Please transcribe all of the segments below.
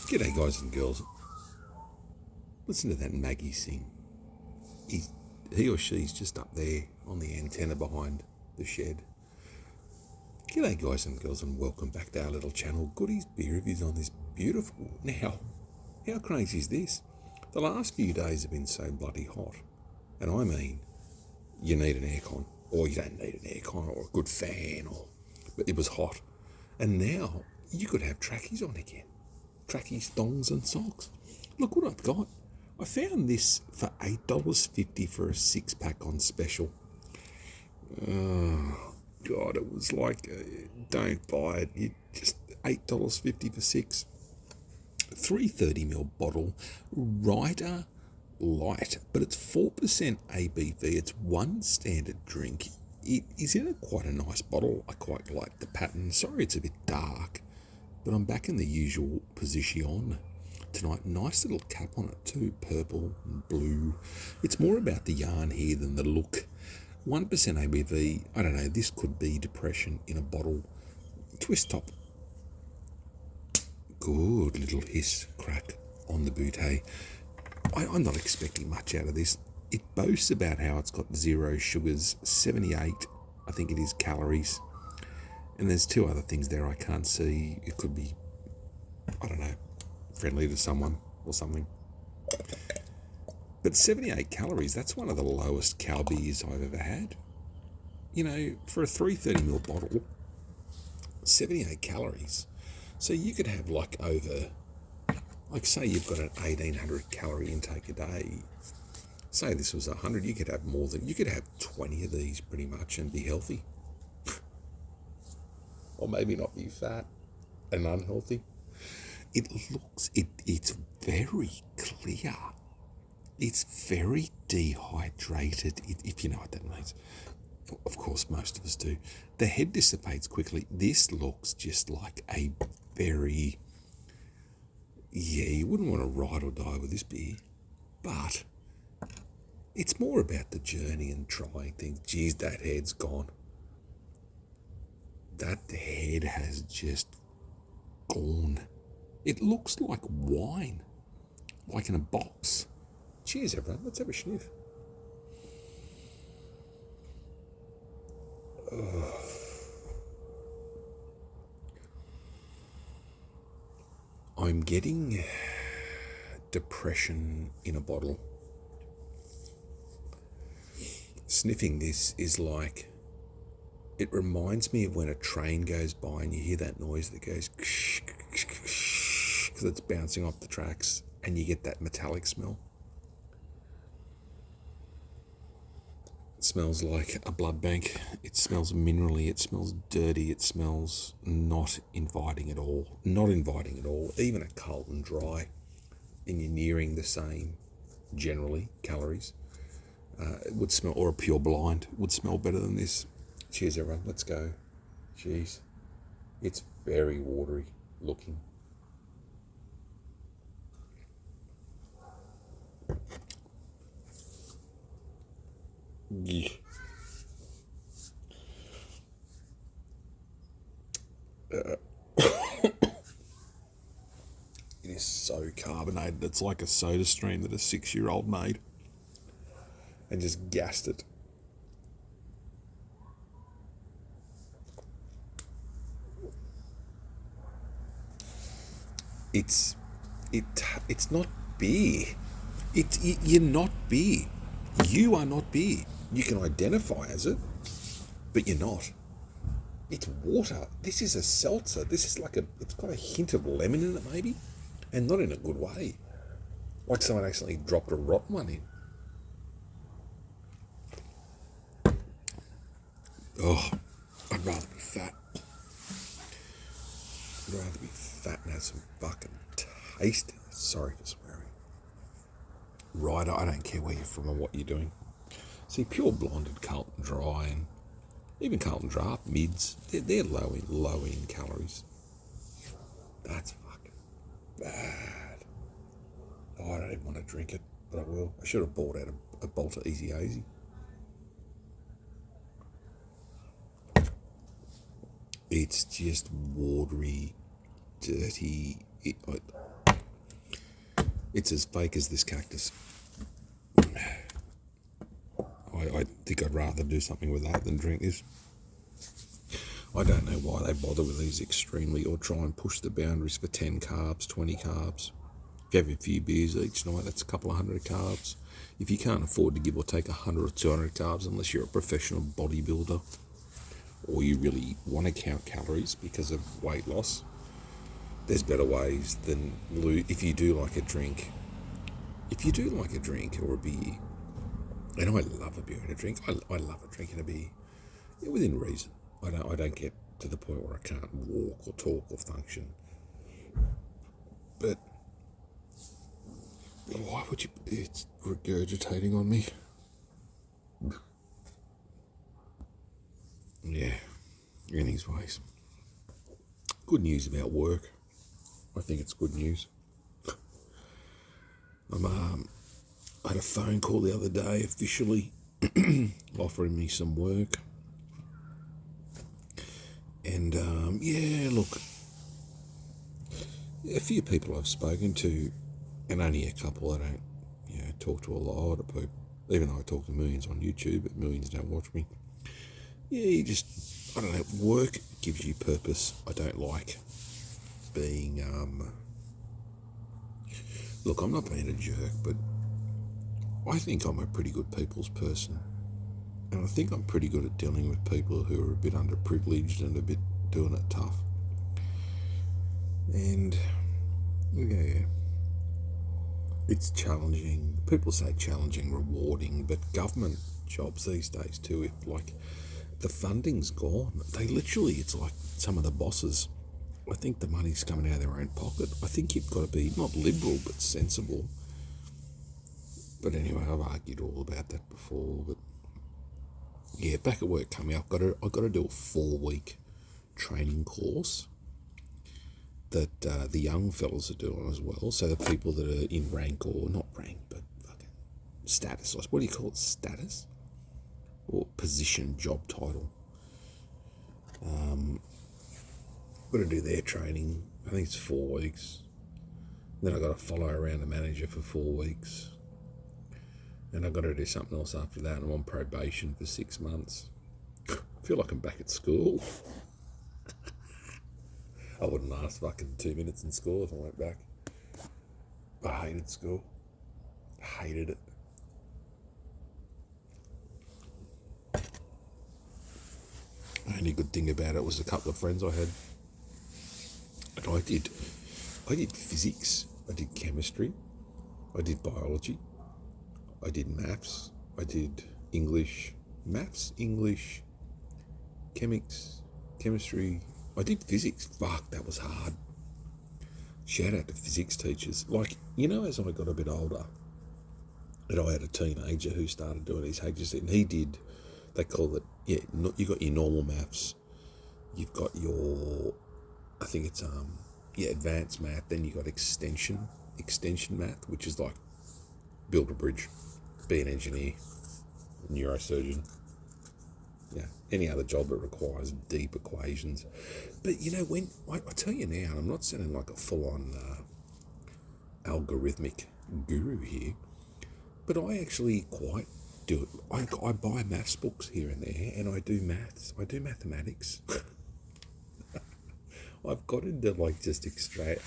G'day guys and girls. Listen to that Maggie sing. He or she's just up there on the antenna behind the shed. G'day guys and girls and welcome back to our little channel, Goodies Beer Reviews on this beautiful... Now, how crazy is this? The last few days have been so bloody hot. And I mean, you need an aircon, or you don't need an aircon, or a good fan, but it was hot. And now you could have trackies on again. Trackies, thongs and socks. Look what I've got. I found this for $8.50 for a 6-pack on special. Oh, God, it was like, don't buy it. You just $8.50 for 6. 330ml bottle, Ryder Light, but it's 4% ABV. It's one standard drink. It is in quite a nice bottle. I quite like the pattern. Sorry it's a bit dark, but I'm back in the usual position tonight. Nice little cap on it too, purple and blue. It's more about the yarn here than the look. 1% ABV, I don't know, this could be depression in a bottle. Twist top. Good little hiss crack on the boot, hey. I'm not expecting much out of this. It boasts about how it's got 0 sugars, 78, I think it is, calories. And there's 2 other things there I can't see. It could be, I don't know, friendly to someone or something. But 78 calories, that's one of the lowest cow beers I've ever had. You know, for a 330ml bottle, 78 calories. So you could have like over, like say you've got an 1800 calorie intake a day. Say this was 100, you could have more than, you could have 20 of these pretty much and be healthy. Or maybe not be fat and unhealthy. It's very clear. It's very dehydrated, if you know what that means. Of course, most of us do. The head dissipates quickly. This looks just like a very... Yeah, you wouldn't want to ride or die with this beer. But it's more about the journey and trying things. Geez, that head's gone. That head has just gone. It looks like wine, like in a box. Cheers, everyone. Let's have a sniff. I'm getting depression in a bottle. Sniffing this is like, it reminds me of when a train goes by and you hear that noise that goes because it's bouncing off the tracks and you get that metallic smell. It smells like a blood bank. It smells minerally. It smells dirty. It smells not inviting at all. Not inviting at all. Even a Carlton Dry, and you're nearing the same, generally, calories. It would smell, or a Pure Blind would smell better than this. Cheers, everyone. Let's go. Jeez. It's very watery looking. Yeah. It is so carbonated. It's like a soda stream that a 6-year-old made and just gassed it. It's not beer. You're not beer. You are not beer. You can identify as it, but you're not. It's water. This is a seltzer. This is like it's got a hint of lemon in it maybe, and not in a good way. Like someone accidentally dropped a rotten one in. Oh, I'd rather be fat. I'd rather be fat and have some fucking taste. Sorry for swearing. Ryder, I don't care where you're from or what you're doing. See, Pure Blonde and Carlton Dry and even Carlton Draft mids, they're low in calories. That's fucking bad. Oh, I don't even want to drink it, but I will. I should have bought out a bolt of Easy Hazy. It's just watery, dirty. It's as fake as this cactus. I think I'd rather do something with that than drink this. I don't know why they bother with these extremely, or try and push the boundaries for 10 carbs, 20 carbs. If you have a few beers each night, that's a couple of hundred carbs. If you can't afford to give or take 100 or 200 carbs, unless you're a professional bodybuilder, or you really want to count calories because of weight loss, there's better ways than if you do like a drink. If you do like a drink or a beer, and I love a beer and a drink, I love a drink and a beer, within reason. I don't get to the point where I can't walk or talk or function. But why would you? It's regurgitating on me. Yeah, anyways. Good news about work. I think it's good news. I had a phone call the other day officially offering me some work. And, look, a few people I've spoken to, and only a couple. I don't, talk to a lot of people, even though I talk to millions on YouTube, but millions don't watch me. Yeah, I don't know, work gives you purpose. I don't like being, look, I'm not being a jerk, but I think I'm a pretty good people's person. And I think I'm pretty good at dealing with people who are a bit underprivileged and a bit doing it tough. And, yeah, it's challenging. People say challenging, rewarding, but government jobs these days too, if like the funding's gone, it's like some of the bosses, I think the money's coming out of their own pocket. I think you've got to be not liberal, but sensible. But anyway, I've argued all about that before, but yeah, back at work coming up, I've got to do a 4-week training course that the young fellas are doing as well. So the people that are in rank, or not rank, but fucking status. What do you call it? Status? Or position, job title. Got to do their training. I think it's 4 weeks. Then I've got to follow around a manager for 4 weeks. And I've got to do something else after that. I'm on probation for 6 months. I feel like I'm back at school. I wouldn't last fucking 2 minutes in school if I went back. I hated school. Hated it. The only good thing about it was a couple of friends I had. And I did physics. I did chemistry. I did biology. I did maths, I did English, chemistry, I did physics. Fuck, that was hard. Shout out to physics teachers. Like, as I got a bit older, and I had a teenager who started doing his HSC, and he did, they call it, you got your normal maths, you've got your, I think it's, advanced math, then you got extension math, which is like build a bridge, be an engineer, neurosurgeon, any other job that requires deep equations. But when I tell you now, I'm not sounding like a full-on algorithmic guru here, but I actually quite do it. I buy maths books here and there, and I do maths. I do mathematics. I've got into just extracted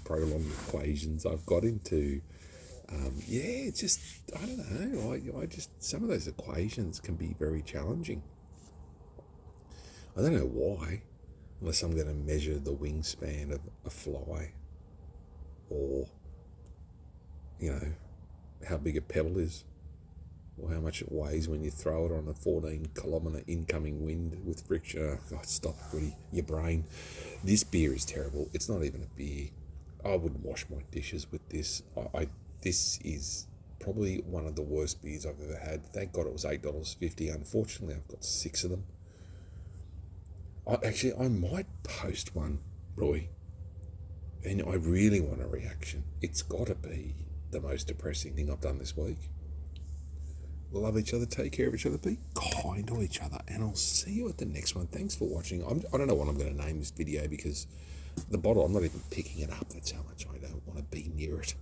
prolonged equations. I've got into I don't know. I just, some of those equations can be very challenging. I don't know why, unless I'm going to measure the wingspan of a fly, or, how big a pebble is, or how much it weighs when you throw it on a 14-kilometre incoming wind with friction. Oh, God, stop, Woody. Your brain. This beer is terrible. It's not even a beer. I wouldn't wash my dishes with this. This is probably one of the worst beers I've ever had. Thank God it was $8.50. Unfortunately, I've got 6 of them. I might post one, Roy. And I really want a reaction. It's got to be the most depressing thing I've done this week. Love each other, take care of each other, be kind to each other, and I'll see you at the next one. Thanks for watching. I don't know what I'm going to name this video, because the bottle, I'm not even picking it up. That's how much I don't want to be near it.